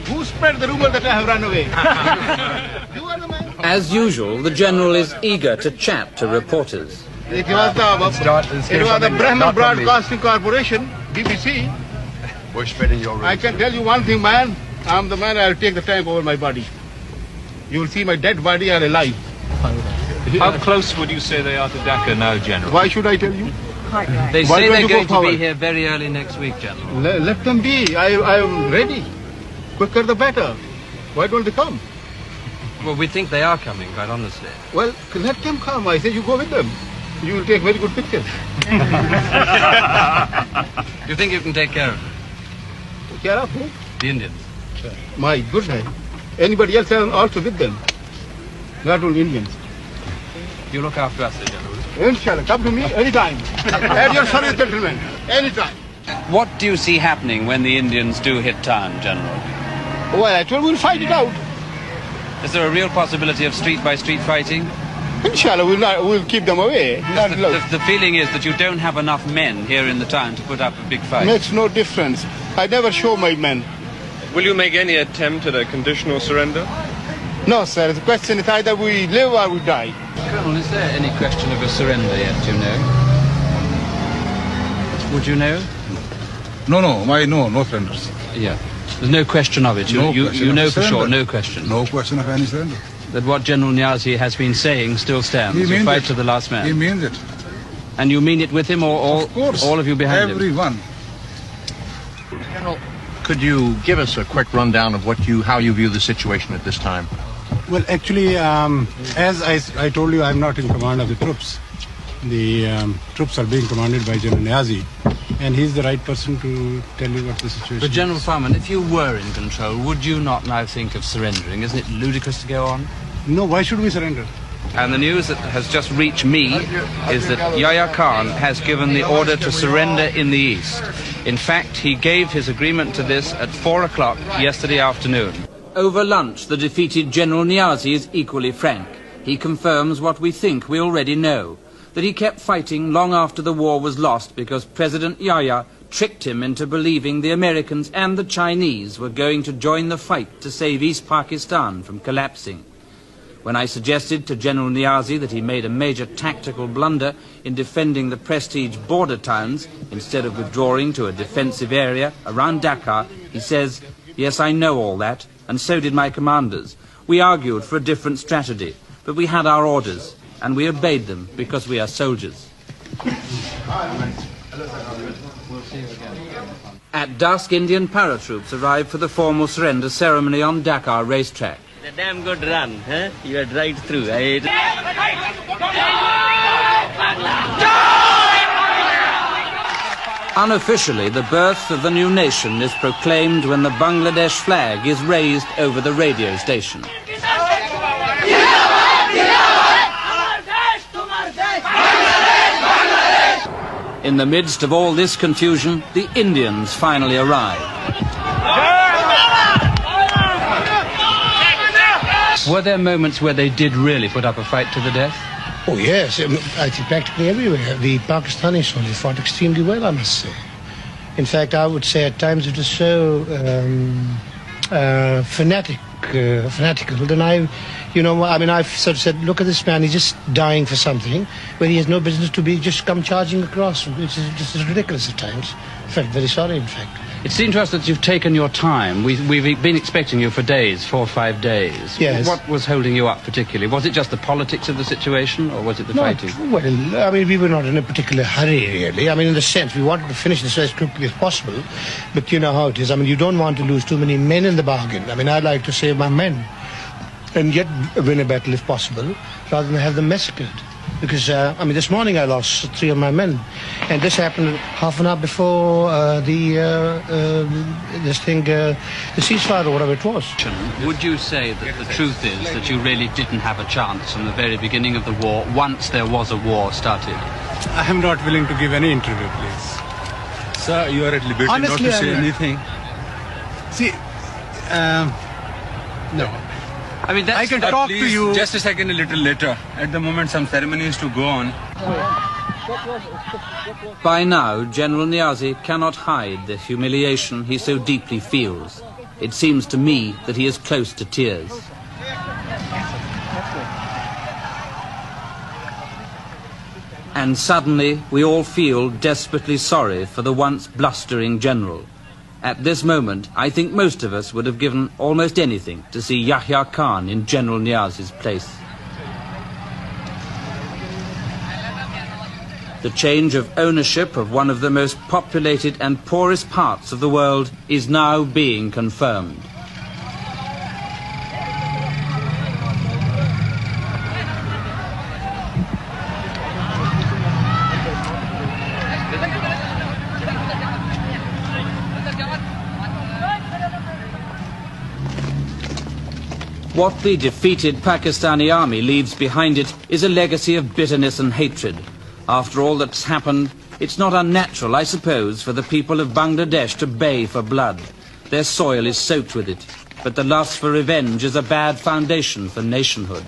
Who spread the rumor that I have run away? You are the man. As usual, the General is eager to chat to reporters. It was the Brahman Broadcasting Corporation, BBC. We're spreading your rumor. I can tell you one thing, man. I'm the man, I'll take the tank over my body. You will see my dead body and alive. How close would you say they are to Dhaka now, General? Why should I tell you? They Why say don't they're you go going to forward? be here very early next week, General. Let them be. I am ready. Quicker the better. Why don't they come? Well, we think they are coming, quite honestly. Well, let them come. I say you go with them. You will take very good pictures. You think you can take care of them? Care of who? The Indians. My goodness. Anybody else also with them? Not only Indians. You look after us, General. Inshallah, come to me anytime. At your service, gentlemen. Anytime. What do you see happening when the Indians do hit town, General? Well, I told you we'll fight it out. Is there a real possibility of street-by-street fighting? Inshallah, we'll keep them away. The feeling is that you don't have enough men here in the town to put up a big fight. Makes no difference. I never show my men. Will you make any attempt at a conditional surrender? No, sir. The question is either we live or we die. Colonel, is there any question of a surrender yet, do you know? Would you know? No surrenders. Yeah. There's no question of it. You know for sure, no question. No question of any surrender. That what General Niazi has been saying still stands. You fight to the last man. He means it. And you mean it with him, or of course, all of you behind everyone. him? General, could you give us a quick rundown of how you view the situation at this time? Well, actually, as I told you, I'm not in command of the troops. The troops are being commanded by General Niazi, and he's the right person to tell you what the situation But General is. Farman, if you were in control, would you not now think of surrendering? Isn't it ludicrous to go on? No, why should we surrender? And the news that has just reached me is that Yahya Khan has given the order to surrender in the east. In fact, he gave his agreement to this at 4 o'clock yesterday afternoon. Over lunch, the defeated General Niazi is equally frank. He confirms what we think we already know, that he kept fighting long after the war was lost because President Yahya tricked him into believing the Americans and the Chinese were going to join the fight to save East Pakistan from collapsing. When I suggested to General Niazi that he made a major tactical blunder in defending the prestige border towns instead of withdrawing to a defensive area around Dhaka, he says, "Yes, I know all that, and so did my commanders. We argued for a different strategy, but we had our orders, and we obeyed them because we are soldiers." At dusk, Indian paratroops arrived for the formal surrender ceremony on Dhaka racetrack. A damn good run, huh? You went right through. Unofficially, the birth of the new nation is proclaimed when the Bangladesh flag is raised over the radio station. In the midst of all this confusion, the Indians finally arrive. Were there moments where they did really put up a fight to the death? Oh yes, I think practically everywhere. The Pakistani soldiers fought extremely well, I must say. In fact, I would say at times it was so fanatical. Then I've sort of said, look at this man, he's just dying for something, where he has no business to be just come charging across, which is just ridiculous at times. I felt very sorry, in fact. It seemed to us that you've taken your time. We've been expecting you for days, 4 or 5 days. Yes. What was holding you up particularly? Was it just the politics of the situation, or was it the fighting? Well, I mean, we were not in a particular hurry, really. I mean, in the sense, we wanted to finish this as quickly as possible, but you know how it is. I mean, you don't want to lose too many men in the bargain. I mean, I'd like to save my men, and yet win a battle if possible, rather than have them massacred. Because, this morning I lost 3 of my men, and this happened half an hour before the ceasefire or whatever it was. Would you say that the truth is that you really didn't have a chance from the very beginning of the war, once there was a war started? I am not willing to give any interview, please. Sir, you are at liberty Honestly, not to say anything. See, no. I mean, I can talk to you. Just a second, a little later. At the moment, some ceremony is to go on. By now, General Niazi cannot hide the humiliation he so deeply feels. It seems to me that he is close to tears. And suddenly, we all feel desperately sorry for the once blustering general. At this moment, I think most of us would have given almost anything to see Yahya Khan in General Niazi's place. The change of ownership of one of the most populated and poorest parts of the world is now being confirmed. What the defeated Pakistani army leaves behind it is a legacy of bitterness and hatred. After all that's happened, it's not unnatural, I suppose, for the people of Bangladesh to bay for blood. Their soil is soaked with it, but the lust for revenge is a bad foundation for nationhood.